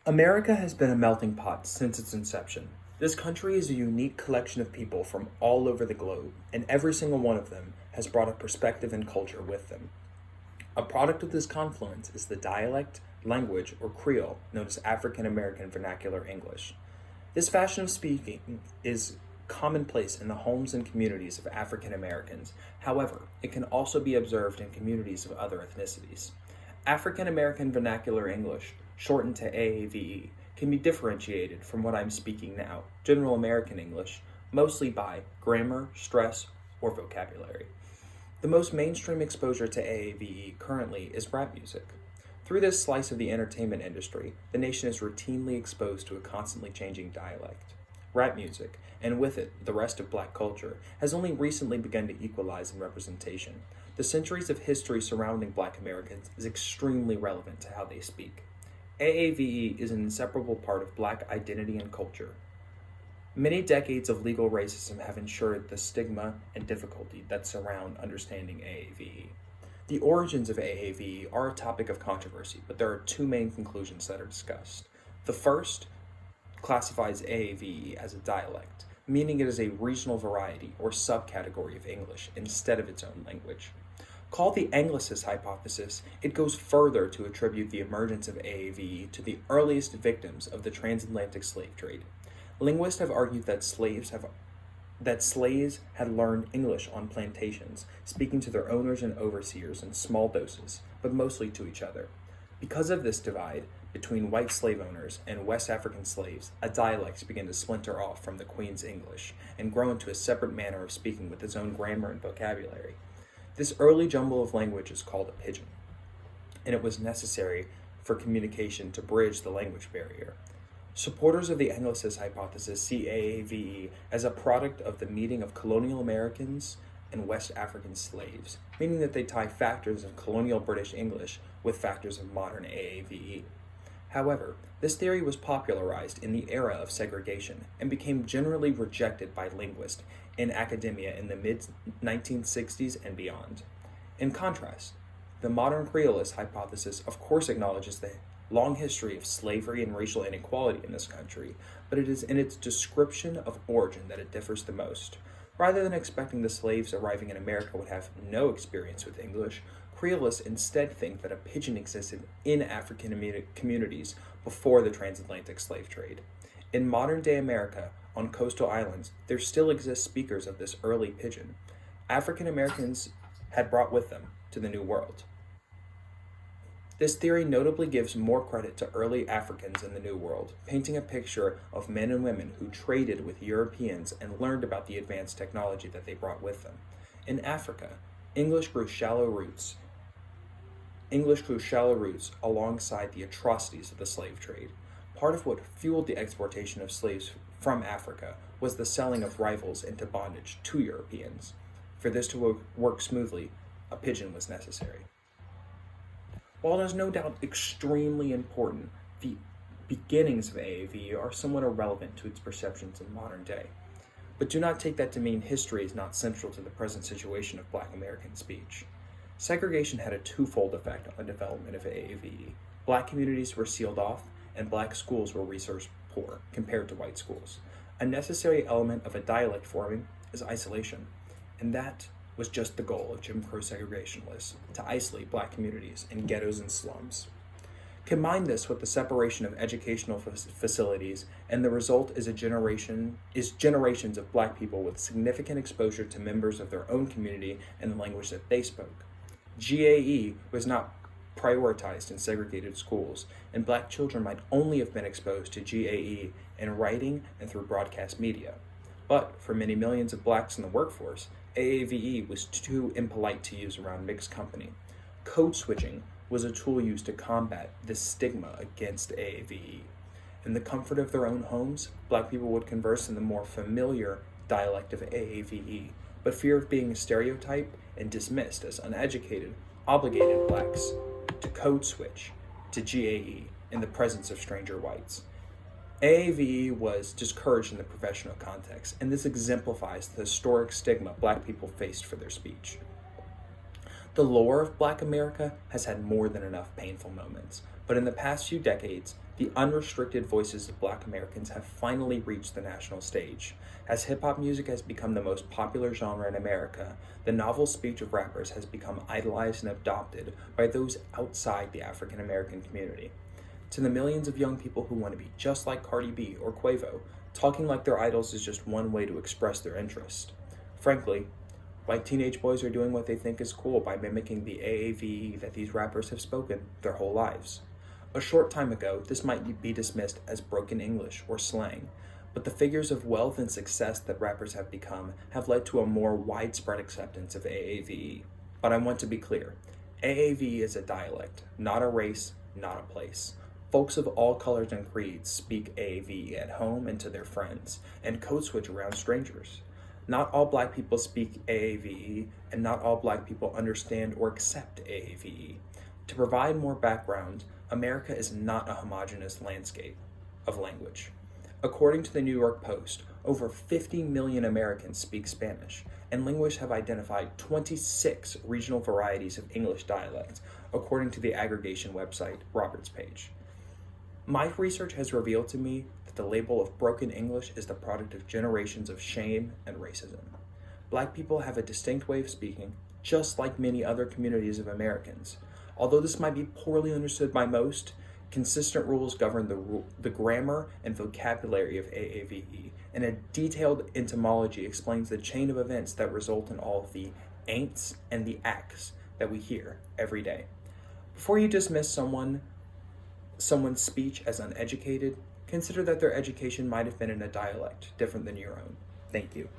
America has been a melting pot since its inception. This country is a unique collection of people from all over the globe, and every single one of them has brought a perspective and culture with them. A product of this confluence is the dialect, language, or Creole known as African American Vernacular English. This fashion of speaking is commonplace in the homes and communities of African Americans. However, it can also be observed in communities of other ethnicities. African American Vernacular English, shortened to AAVE, can be differentiated from what I'm speaking now, General American English, mostly by grammar, stress, or vocabulary. The most mainstream exposure to AAVE currently is rap music. Through this slice of the entertainment industry, the nation is routinely exposed to a constantly changing dialect. Rap music, and with it, the rest of black culture, has only recently begun to equalize in representation. The centuries of history surrounding black Americans is extremely relevant to how they speak. AAVE is an inseparable part of black identity and culture. Many decades of legal racism have ensured the stigma and difficulty that surround understanding AAVE. The origins of AAVE are a topic of controversy, but there are two main conclusions that are discussed. The first classifies AAVE as a dialect, meaning it is a regional variety or subcategory of English instead of its own language. Called the Anglicist hypothesis, it goes further to attribute the emergence of AAVE to the earliest victims of the transatlantic slave trade. Linguists have argued that slaves had learned English on plantations, speaking to their owners and overseers in small doses, but mostly to each other. Because of this divide between white slave owners and West African slaves, a dialect began to splinter off from the Queen's English and grow into a separate manner of speaking with its own grammar and vocabulary. This early jumble of language is called a pidgin, and it was necessary for communication to bridge the language barrier. Supporters of the Anglicist hypothesis see AAVE as a product of the meeting of colonial Americans and West African slaves, meaning that they tie factors of colonial British English with factors of modern AAVE. However, this theory was popularized in the era of segregation and became generally rejected by linguists in academia in the mid-1960s and beyond. In contrast, the modern Creolist hypothesis of course acknowledges the long history of slavery and racial inequality in this country, but it is in its description of origin that it differs the most. Rather than expecting the slaves arriving in America would have no experience with English, Creolists instead think that a pidgin existed in African communities before the transatlantic slave trade. In modern-day America, on coastal islands, there still exist speakers of this early pidgin. African Americans had brought with them to the New World. This theory notably gives more credit to early Africans in the New World, painting a picture of men and women who traded with Europeans and learned about the advanced technology that they brought with them. In Africa, English grew shallow roots alongside the atrocities of the slave trade. Part of what fueled the exportation of slaves from Africa was the selling of rivals into bondage to Europeans. For this to work smoothly, a pidgin was necessary. While it is no doubt extremely important, the beginnings of AAVE are somewhat irrelevant to its perceptions in modern day. But do not take that to mean history is not central to the present situation of Black American speech. Segregation had a twofold effect on the development of AAVE. Black communities were sealed off, and Black schools were resource poor compared to white schools. A necessary element of a dialect forming is isolation, and that was just the goal of Jim Crow segregationists, to isolate Black communities in ghettos and slums. Combine this with the separation of educational facilities, and the result is generations of Black people with significant exposure to members of their own community and the language that they spoke. GAE was not prioritized in segregated schools, and Black children might only have been exposed to GAE in writing and through broadcast media. But for many millions of Blacks in the workforce, AAVE was too impolite to use around mixed company. Code switching was a tool used to combat this stigma against AAVE. In the comfort of their own homes, Black people would converse in the more familiar dialect of AAVE, but fear of being stereotyped and dismissed as uneducated obligated Blacks to code switch to GAE in the presence of stranger whites. AAVE was discouraged in the professional context, and this exemplifies the historic stigma Black people faced for their speech. The lore of Black America has had more than enough painful moments, but in the past few decades, The unrestricted voices of Black Americans have finally reached the national stage. As hip hop music has become the most popular genre in America, the novel speech of rappers has become idolized and adopted by those outside the African American community. To the millions of young people who want to be just like Cardi B or Quavo, talking like their idols is just one way to express their interest. Frankly, white teenage boys are doing what they think is cool by mimicking the AAVE that these rappers have spoken their whole lives. A short time ago, this might be dismissed as broken English or slang, but the figures of wealth and success that rappers have become have led to a more widespread acceptance of AAVE. But I want to be clear, AAVE is a dialect, not a race, not a place. Folks of all colors and creeds speak AAVE at home and to their friends, and code switch around strangers. Not all Black people speak AAVE, and not all Black people understand or accept AAVE. To provide more background, America is not a homogeneous landscape of language. According to the New York Post, over 50 million Americans speak Spanish, and linguists have identified 26 regional varieties of English dialects, according to the aggregation website Roberts Page. My research has revealed to me that the label of broken English is the product of generations of shame and racism. Black people have a distinct way of speaking, just like many other communities of Americans. Although this might be poorly understood by most, consistent rules govern the grammar and vocabulary of AAVE, and a detailed etymology explains the chain of events that result in all of the ain'ts and the acts that we hear every day. Before you dismiss someone's speech as uneducated, consider that their education might have been in a dialect different than your own. Thank you.